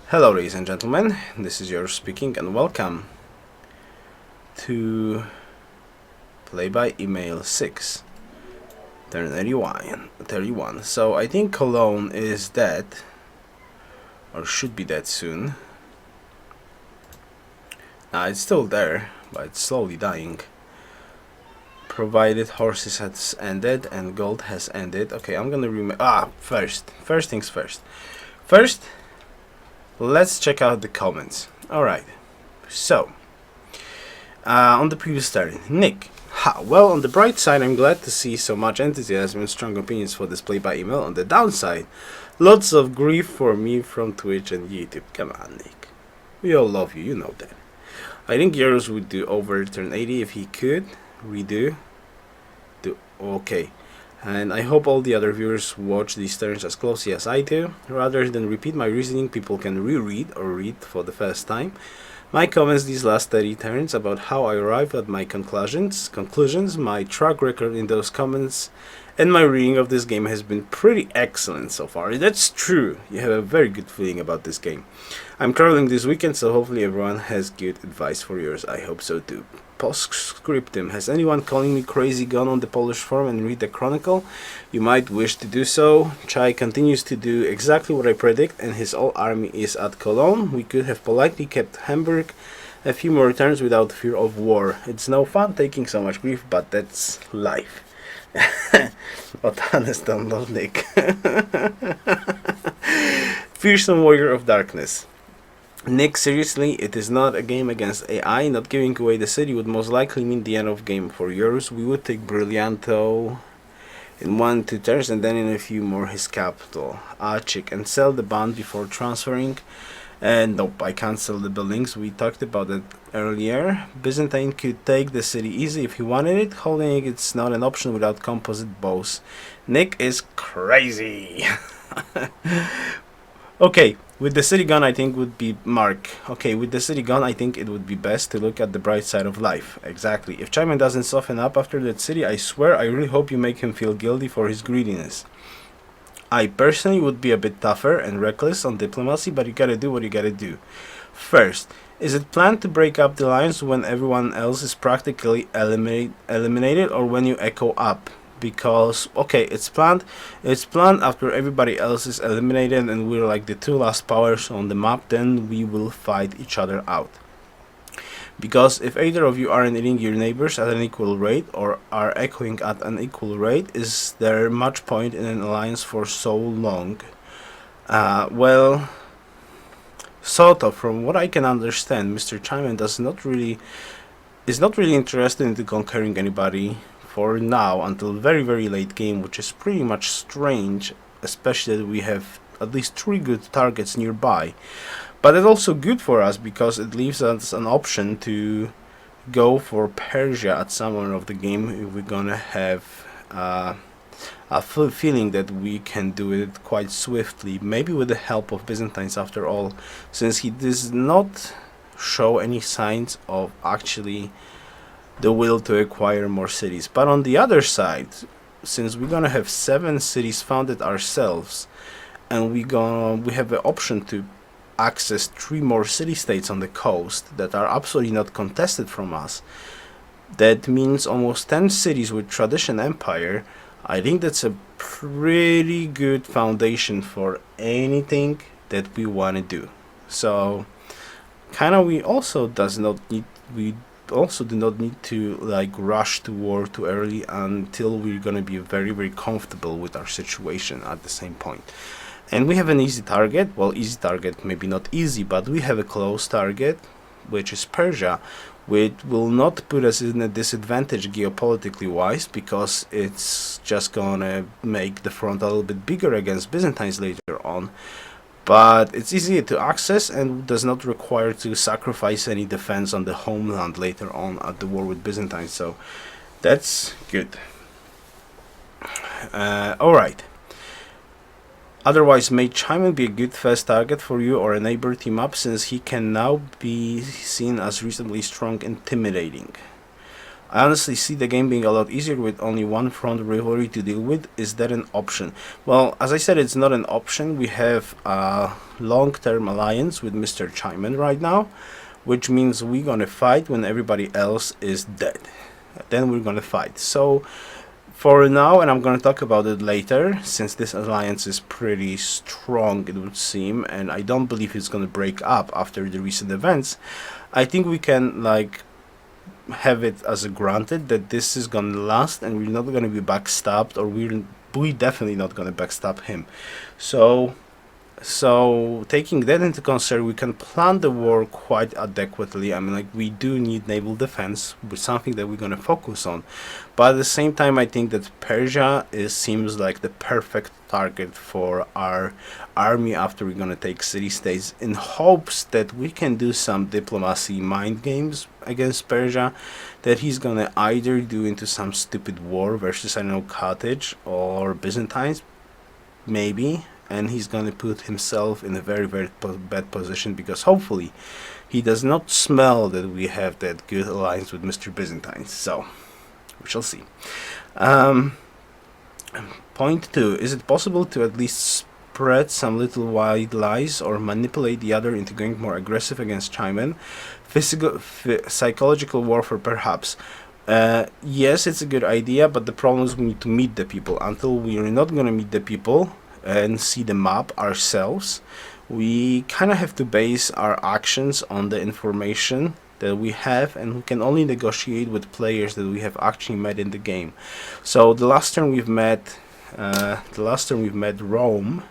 Hello ladies and gentlemen, this is Yoruus speaking and welcome to Play by Email 6, turn 31. So I think Cologne is dead, or should be dead soon. It's still there, but it's slowly dying. Provided horses has ended and gold has ended. Okay, I'm gonna first things first. Let's check out the comments. Alright, so on the previous turn, Nick. Well, on the bright side, I'm glad to see so much enthusiasm and strong opinions for this play by email. On the downside, lots of grief for me from Twitch and YouTube. Come on, Nick. We all love you, you know that. I think Yoruus would do over turn 80 if he could. Okay. And I hope all the other viewers watch these turns as closely as I do. Rather than repeat my reasoning, people can reread or read for the first time my comments these last 30 turns about how I arrived at my conclusions, my track record in those comments, and my reading of this game has been pretty excellent so far. That's true, you have a very good feeling about this game. I'm traveling this weekend, so hopefully everyone has good advice for yours. I hope so too. Postscriptum. Has anyone calling me crazy gone on the Polish forum and read the chronicle? You might wish to do so. Chai continues to do exactly what I predict, and his whole army is at Cologne. We could have politely kept Hamburg a few more turns without fear of war. It's no fun taking so much grief, but that's life. Honest download, Nick. Fearsome warrior of darkness. Nick, seriously, it is not a game against AI. Not giving away the city would most likely mean the end of game for Yoruus. We would take Brillianto in 1-2 turns and then in a few more his capital, Achik, and sell the bond before transferring. And nope, I can't sell the buildings. We talked about it earlier. Byzantine could take the city easy if he wanted it. Holding it's not an option without composite bows. Nick is crazy. Okay, with the city gone, I think would be Mark. Okay, with the city gone, I think it would be best to look at the bright side of life. Exactly. If Chaiman doesn't soften up after that city, I swear I really hope you make him feel guilty for his greediness. I personally would be a bit tougher and reckless on diplomacy, but you gotta do what you gotta do. First, is it planned to break up the alliance when everyone else is practically eliminated, or when you echo up? Because okay, it's planned after everybody else is eliminated and we're like the two last powers on the map, then we will fight each other out. Because if either of you aren't eating your neighbors at an equal rate or are echoing at an equal rate, is there much point in an alliance for so long? Well, sort of. From what I can understand, Mr. Chaiman is not really interested in conquering anybody for now until very late game, which is pretty much strange, especially that we have at least 3 good targets nearby. But it's also good for us because it leaves us an option to go for Persia at some point of the game if we're gonna have a full feeling that we can do it quite swiftly, maybe with the help of Byzantines after all, since he does not show any signs of actually the will to acquire more cities. But on the other side, since we're gonna have 7 cities founded ourselves, and we have the option to access 3 more city-states on the coast that are absolutely not contested from us, that means almost 10 cities with tradition empire. I think that's a pretty good foundation for anything that we want to do. So kinda we also do not need to like rush to war too early until we're gonna be very comfortable with our situation at the same point. And we have an easy target. Well, easy target, maybe not easy, but we have a close target, which is Persia, which will not put us in a disadvantage geopolitically wise, because it's just gonna make the front a little bit bigger against Byzantines later on. But it's easy to access and does not require to sacrifice any defense on the homeland later on at the war with Byzantines, so that's good. Alright. Otherwise, may Chaiman be a good first target for you or a neighbor team up, since he can now be seen as reasonably strong, intimidating. I honestly see the game being a lot easier with only one front rivalry to deal with. Is that an option? Well, as I said, it's not an option. We have a long-term alliance with Mr. Chaiman right now, which means we're gonna fight when everybody else is dead. Then we're gonna fight. So for now, and I'm gonna talk about it later, since this alliance is pretty strong, it would seem, and I don't believe it's gonna break up after the recent events, I think we can like have it as a granted that this is gonna last and we're not gonna be backstabbed, or we definitely not gonna backstab him. So taking that into consideration, we can plan the war quite adequately. I mean, like, we do need naval defense, with something that we're gonna focus on. But at the same time, I think that Persia seems like the perfect target for our army after we're gonna take city-states, in hopes that we can do some diplomacy mind games against Persia, that he's gonna either do into some stupid war versus, I don't know, Carthage or Byzantines, maybe, and he's gonna put himself in a very bad position, because hopefully he does not smell that we have that good alliance with Mr. Byzantines. So we shall see. Point 2: is it possible to at least spread some little white lies or manipulate the other into going more aggressive against Chaiman? Psychological warfare, perhaps. Yes, it's a good idea, but the problem is we need to meet the people. Until we are not gonna meet the people and see the map ourselves, we kind of have to base our actions on the information that we have, and we can only negotiate with players that we have actually met in the game. So the last turn we've met Rome.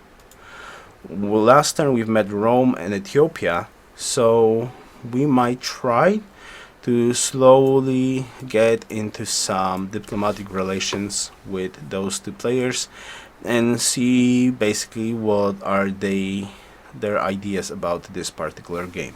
Last turn we've met Rome and Ethiopia, so we might try to slowly get into some diplomatic relations with those two players and see basically what are their ideas about this particular game.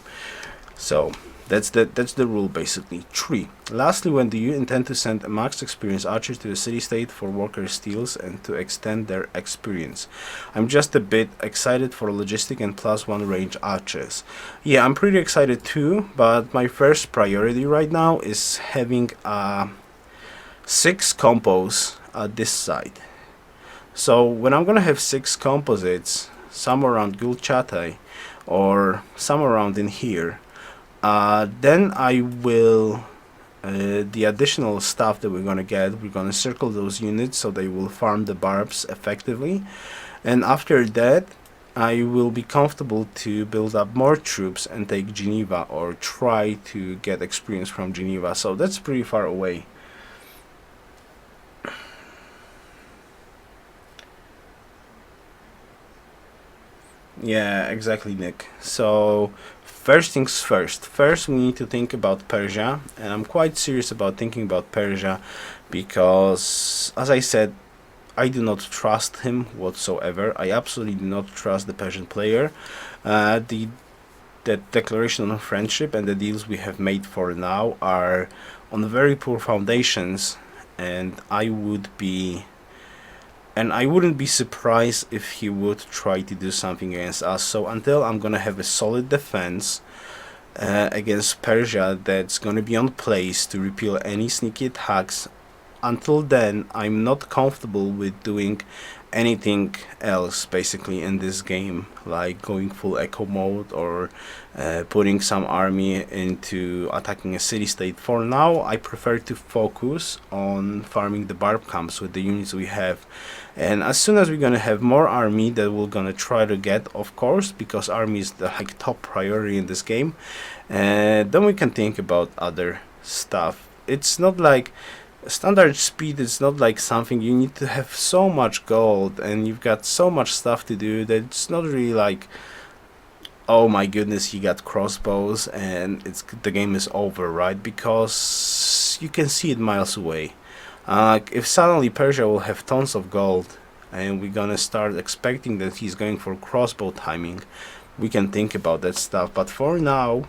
So that's the rule basically. 3. Lastly, when do you intend to send a max experience archer to the city-state for worker steals and to extend their experience? I'm just a bit excited for logistic and +1 range archers. Yeah, I'm pretty excited too, but my first priority right now is having 6 compos at this side. So when I'm gonna have 6 composites, some around Gulchatai or some around in here, then I will the additional stuff that we're gonna circle those units so they will farm the barbs effectively, and after that I will be comfortable to build up more troops and take Geneva, or try to get experience from Geneva. So that's pretty far away. Yeah, exactly, Nick. So first things first. First, we need to think about Persia, and I'm quite serious about thinking about Persia because, as I said, I do not trust him whatsoever. I absolutely do not trust the Persian player. The declaration of friendship and the deals we have made for now are on very poor foundations, and I wouldn't be surprised if he would try to do something against us. So until I'm gonna have a solid defense against Persia that's gonna be on place to repel any sneaky attacks, until then I'm not comfortable with doing anything else basically in this game, like going full echo mode or putting some army into attacking a city-state. For now, I prefer to focus on farming the barb camps with the units we have, and as soon as we're gonna have more army that we're gonna try to get, of course, because army is the like top priority in this game, and then we can think about other stuff. It's not like standard speed, it's not like something you need to have so much gold and you've got so much stuff to do that it's not really like, oh my goodness, you got crossbows and the game is over, right? Because you can see it miles away. If suddenly Persia will have tons of gold and we're gonna start expecting that he's going for crossbow timing, we can think about that stuff. But for now,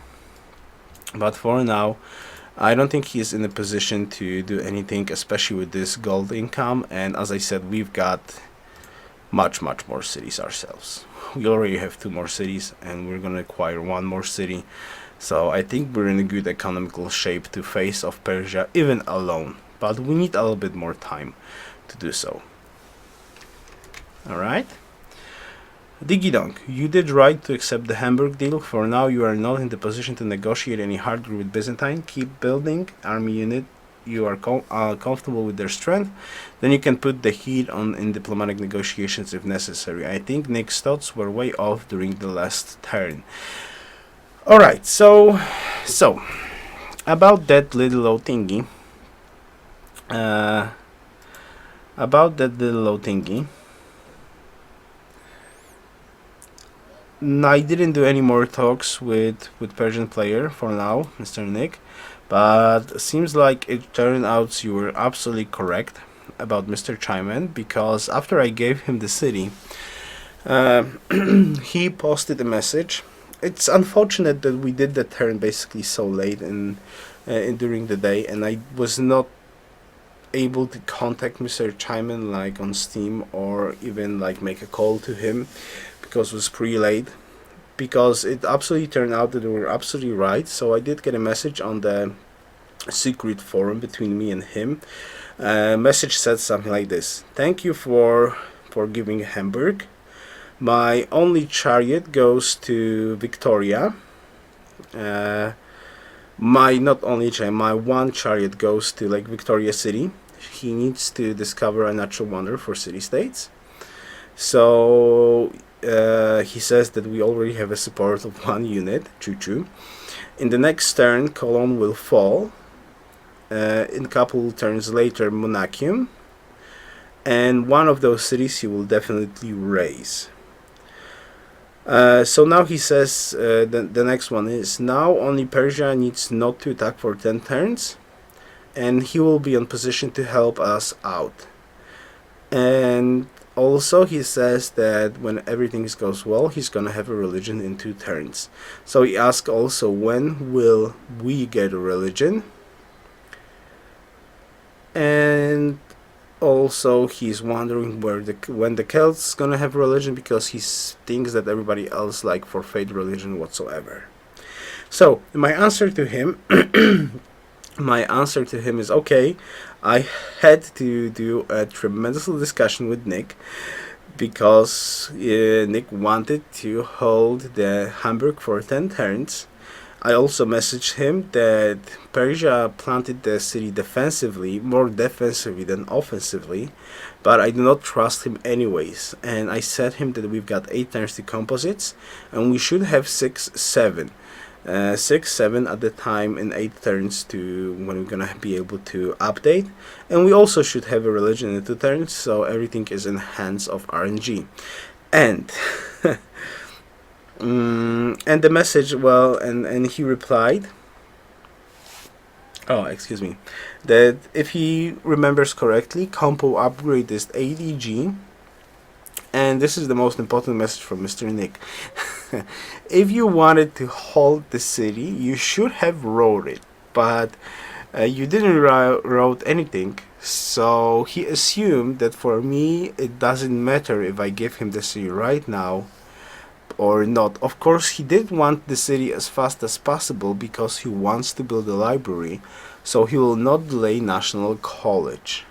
I don't think he's in a position to do anything, especially with this gold income. And as I said, we've got much more cities ourselves. We already have 2 more cities, and we're gonna acquire 1 more city. So I think we're in a good economical shape to face off Persia even alone, but we need a little bit more time to do so. Alright. Digidong, you did right to accept the Hamburg deal. For now, you are not in the position to negotiate any harder with Byzantine. Keep building army unit. You are comfortable with their strength. Then you can put the heat on in diplomatic negotiations if necessary. I think Nick's thoughts were way off during the last turn. Alright, so about that little old thingy. I didn't do any more talks with Persian player for now, Mr. Nick, but seems like it turned out you were absolutely correct about Mr. Chaiman, because after I gave him the city, he posted a message. It's unfortunate that we did the turn basically so late in during the day, and I was not able to contact Mr. Chaiman like on Steam or even like make a call to him, because it was pretty late. Because it absolutely turned out that they were absolutely right. So I did get a message on the secret forum between me and him. Message said something like this: "Thank you for giving Hamburg. My only chariot goes to Victoria. My one chariot goes to like Victoria City. He needs to discover a natural wonder for city-states." So he says that we already have a support of 1 unit, choo-choo. In the next turn, Cologne will fall. In a couple turns later, Monachium. And one of those cities he will definitely raise. So now he says the next one is, now only Persia needs not to attack for 10 turns, and he will be in position to help us out. And also he says that when everything goes well, he's gonna have a religion in 2 turns. So he asks also, when will we get a religion? And also he's wondering when the Celts gonna have religion, because he thinks that everybody else like forfeit religion whatsoever. So my answer to him is, okay, I had to do a tremendous discussion with Nick, because Nick wanted to hold the Hamburg for 10 turns. I also messaged him that Persia planted the city defensively, more defensively than offensively, but I do not trust him anyways. And I said him that we've got 8 turns to composites, and we should have 6-7 at the time in 8 turns to when we're gonna be able to update. And we also should have a religion in 2 turns, so everything is in hands of RNG. And and the message, well, and he replied, that if he remembers correctly, compo upgrade is 80G. And this is the most important message from Mr. Nick. If you wanted to hold the city, you should have wrote it, but you didn't wrote anything. So he assumed that for me it doesn't matter if I give him the city right now or not. Of course, he did want the city as fast as possible because he wants to build a library, so he will not delay National College.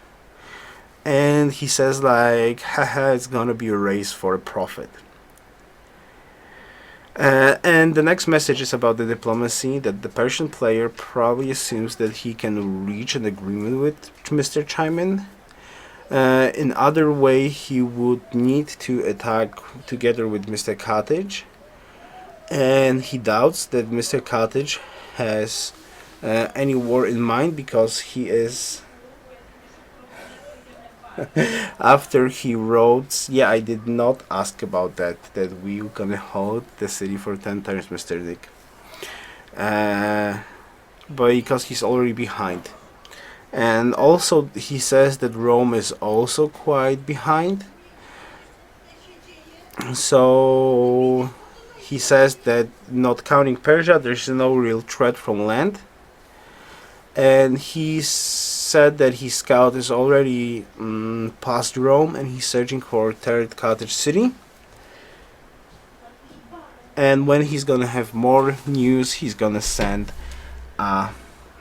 And he says like, haha, it's gonna be a race for a profit. And the next message is about the diplomacy, that the Persian player probably assumes that he can reach an agreement with Mr. Chaiman. In other way, he would need to attack together with Mr. Cottage, and he doubts that Mr. Cottage has any war in mind, because he is after he wrote, yeah, I did not ask about that we gonna hold the city for 10 turns, Mr. Dick, but because he's already behind. And also he says that Rome is also quite behind. So he says that not counting Persia, there's no real threat from land. And he said that his scout is already past Rome and he's searching for third cottage city. And when he's gonna have more news, he's gonna send a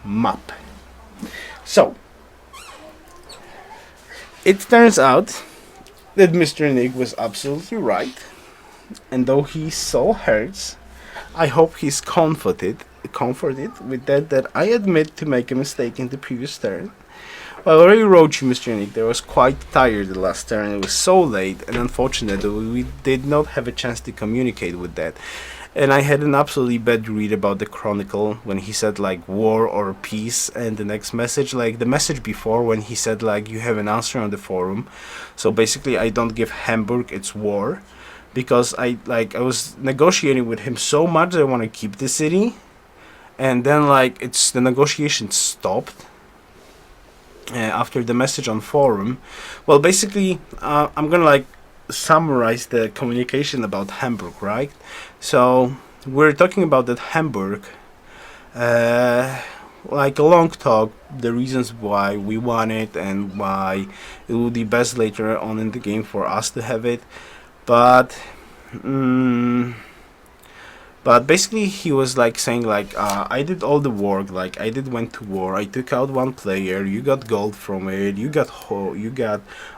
map. So it turns out that Mr. Nick was absolutely right, and though he so hurts, I hope he's comforted with that I admit to make a mistake in the previous turn. Well, I already wrote you, Mr. Nick, that I was quite tired the last turn. It was so late, and unfortunately, we did not have a chance to communicate with that. And I had an absolutely bad read about the chronicle when he said like war or peace, and the next message, like the message before when he said like you have an answer on the forum. So basically, I don't give Hamburg its war, because I was negotiating with him so much that I want to keep the city, and then like the negotiation stopped after the message on forum. Well, basically, I'm gonna like summarize the communication about Hamburg, right? So we're talking about that Hamburg, like a long talk, the reasons why we want it and why it will be best later on in the game for us to have it, but basically he was like saying like I did all the work, like I went to war, I took out one player, you got gold from it, you got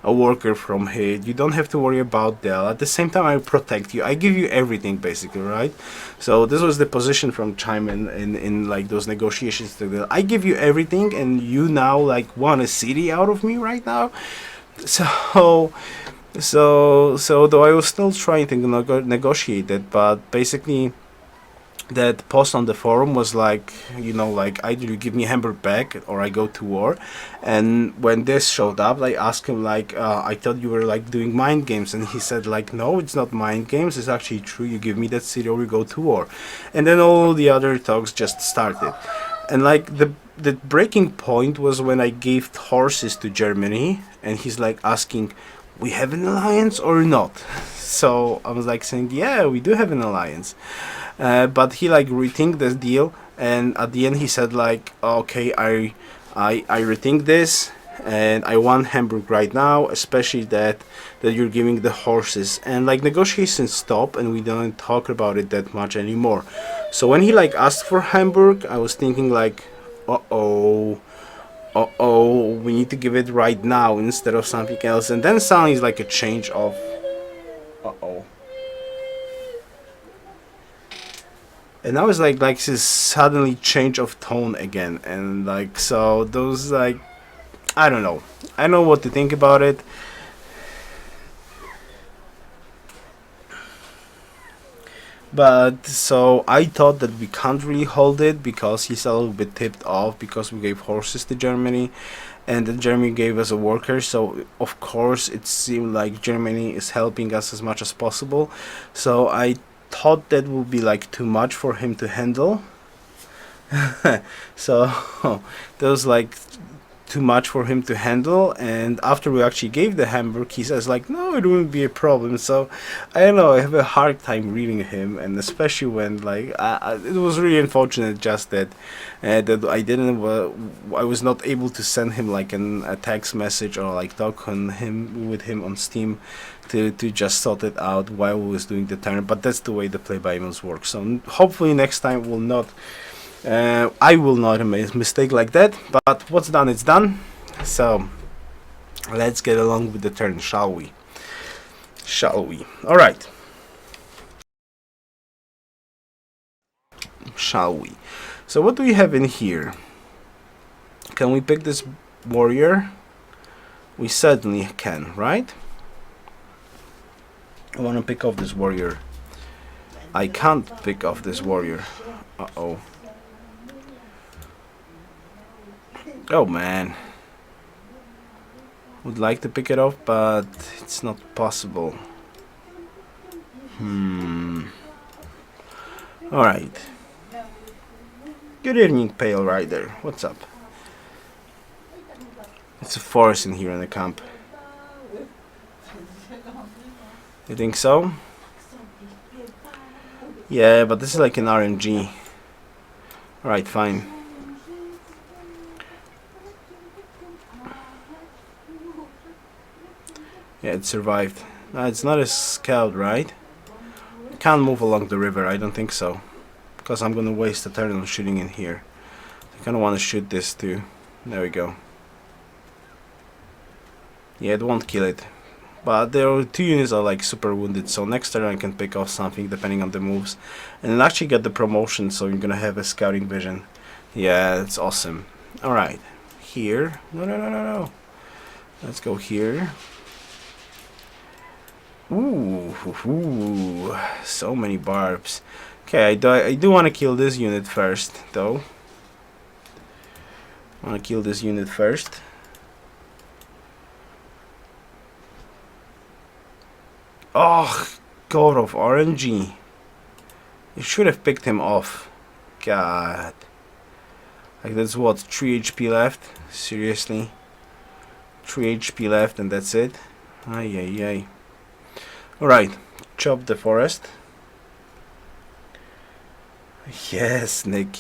a worker from it, you don't have to worry about that. At the same time, I protect you, I give you everything basically, right? So this was the position from Gentelmen in like those negotiations. I give you everything and you now like want a city out of me right now. So though I was still trying to negotiate it, but basically that post on the forum was like, like either you give me Hamburg back or I go to war. And when this showed up, I asked him like, I thought you were like doing mind games, and he said like, no, it's not mind games, it's actually true, you give me that city or we go to war. And then all the other talks just started. And like the breaking point was when I gave horses to Germany, and he's like asking, we have an alliance or not? So I was like saying, yeah, we do have an alliance. But he like rethink this deal, and at the end he said like, okay, I rethink this, and I want Hamburg right now, especially that you're giving the horses. And like negotiations stop, and we don't talk about it that much anymore. So when he like asked for Hamburg, I was thinking like, we need to give it right now instead of something else. And then suddenly it's like a change of and now it's like this suddenly change of tone again, and like, so those like, I don't know what to think about it. But so I thought that we can't really hold it because he's a little bit tipped off because we gave horses to Germany, and then Germany gave us a worker. So of course it seemed like Germany is helping us as much as possible. So I thought that would be like too much for him to handle. So that was like too much for him to handle, and after we actually gave the Hamburg, he says like, no, it wouldn't be a problem. So I don't know, I have a hard time reading him, and especially when like it was really unfortunate just that that I was not able to send him like a text message or like talk with him on Steam to just sort it out while we was doing the turn. But that's the way the play by emails works. So hopefully next time I will not make a mistake like that, but what's done is done. So let's get along with the turn, shall we? Alright. Shall we? So what do we have in here? Can we pick this warrior? We certainly can, right? I want to pick off this warrior. I can't pick off this warrior. Uh-oh. Oh man, would like to pick it off, but it's not possible. Alright. Good evening, Pale Rider. What's up? It's a forest in here in the camp. You think so? Yeah, but this is like an RNG. Alright, fine. Yeah, it survived. It's not a scout, right? Can't move along the river, I don't think so. Because I'm gonna waste a turn on shooting in here. I kinda wanna shoot this too. There we go. Yeah, it won't kill it. But the two units are like super wounded, so next turn I can pick off something depending on the moves. And then actually get the promotion, so you're gonna have a scouting vision. Yeah, it's awesome. Alright. Here. No. Let's go here. Ooh, so many barbs. Okay, I do want to kill this unit first, though. I want to kill this unit first. Oh, God of RNG. You should have picked him off. God. Like, that's what, 3 HP left? Seriously? 3 HP left and that's it? Ay. Alright, chop the forest. Yes, Nick,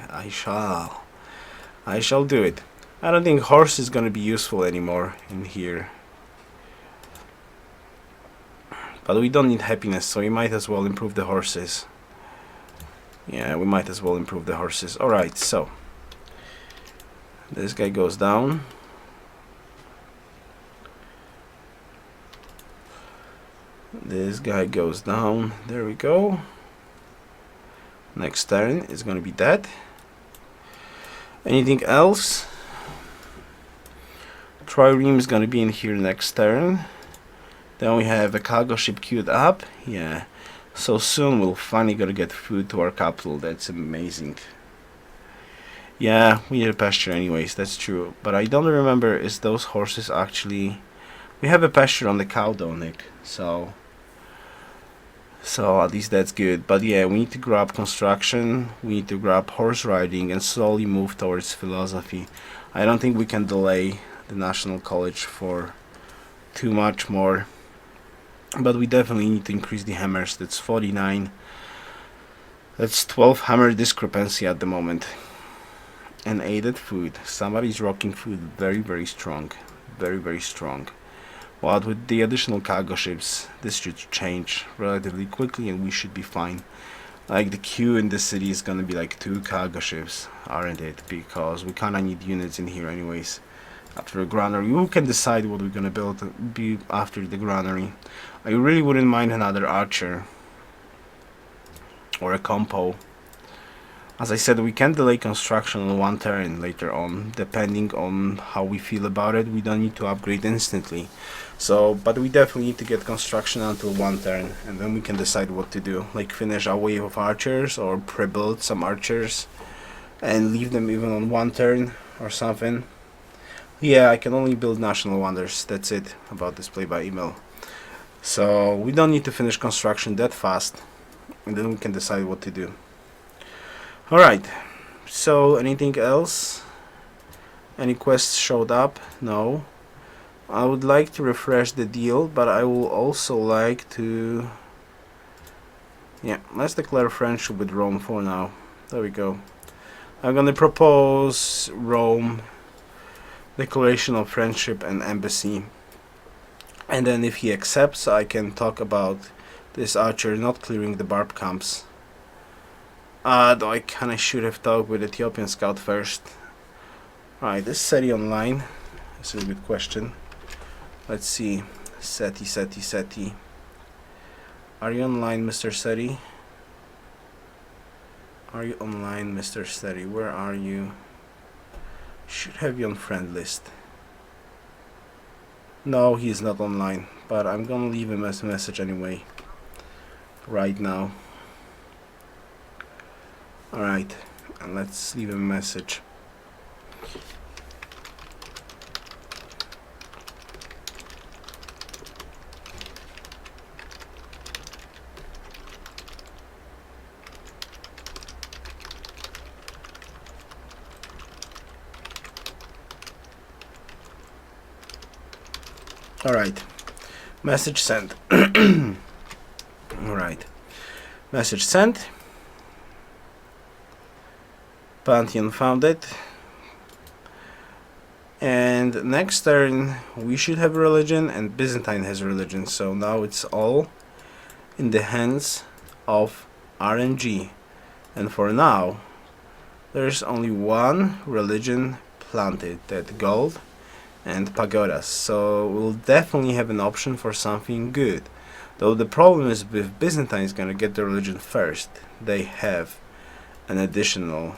I shall do it. I don't think horse is gonna be useful anymore in here. But we don't need happiness, so we might as well improve the horses. Yeah, we might as well improve the horses. Alright, so this guy goes down. This guy goes down. There we go. Next turn is going to be that. Anything else? Trireme is going to be in here next turn. Then we have a cargo ship queued up. Yeah. So soon we'll finally gotta get food to our capital. That's amazing. Yeah, we need a pasture anyways, that's true. But I don't remember, is those horses actually... We have a pasture on the cow though, Nick. So at least that's good. But yeah, we need to grab construction, we need to grab horse riding, and slowly move towards philosophy. I don't think we can delay the National College for too much more. But we definitely need to increase the hammers. That's 49. That's 12 hammer discrepancy at the moment. And aided food. Somebody's rocking food very strong. Very strong. But with the additional cargo ships, this should change relatively quickly and we should be fine. Like the queue in the city is gonna be like 2 cargo ships, aren't it? Because we kinda need units in here anyways. After a granary, we can decide what we're gonna be after the granary. I really wouldn't mind another archer or a compo. As I said, we can delay construction on 1 turn later on, depending on how we feel about it. We don't need to upgrade instantly. So, but we definitely need to get construction until 1 turn, and then we can decide what to do. Like finish our wave of archers, or pre-build some archers, and leave them even on 1 turn or something. Yeah, I can only build national wonders. That's it about this play by email. So we don't need to finish construction that fast, and then we can decide what to do. Alright, so anything else? Any quests showed up? No. I would like to refresh the deal, but I will also like to... Yeah, let's declare friendship with Rome for now. There we go. I'm gonna propose Rome declaration of friendship and embassy. And then if he accepts, I can talk about this archer not clearing the barb camps. Though I kinda should have talked with Ethiopian scout first. Alright, this SETI online. This is a good question. Let's see. SETI. Are you online, Mr. SETI? Are you online, Mr. SETI? Where are you? Should have you on friend list. No, he's not online, but I'm gonna leave him as a message anyway. Right now. Alright, and let's leave him a message. Alright, message sent. Alright, message sent. Pantheon found it. And next turn we should have religion, and Byzantine has religion. So now it's all in the hands of RNG. And for now, there's only one religion planted, that gold and pagodas. So we'll definitely have an option for something good. Though the problem is with Byzantine is gonna get the religion first. They have an additional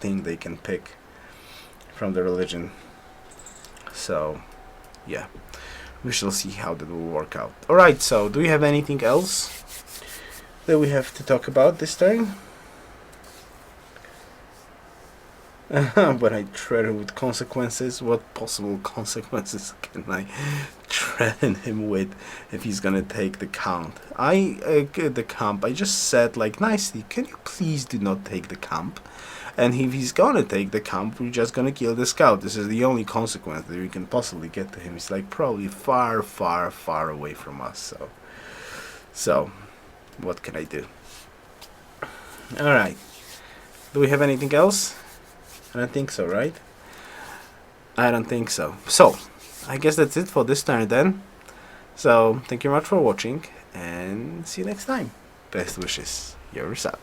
thing they can pick from the religion. So yeah, we shall see how that will work out. Alright, so do we have anything else that we have to talk about this turn? When I threaten with consequences, what possible consequences can I threaten him with if he's gonna take the count? The camp. I just said, like, nicely, can you please do not take the camp? And if he's gonna take the camp, we're just gonna kill the scout. This is the only consequence that we can possibly get to him. He's like probably far, far, far away from us. So what can I do? Alright. Do we have anything else? I don't think so, right? I don't think so. So, I guess that's it for this turn then. So, thank you very much for watching, and see you next time. Best wishes. Yoruus out.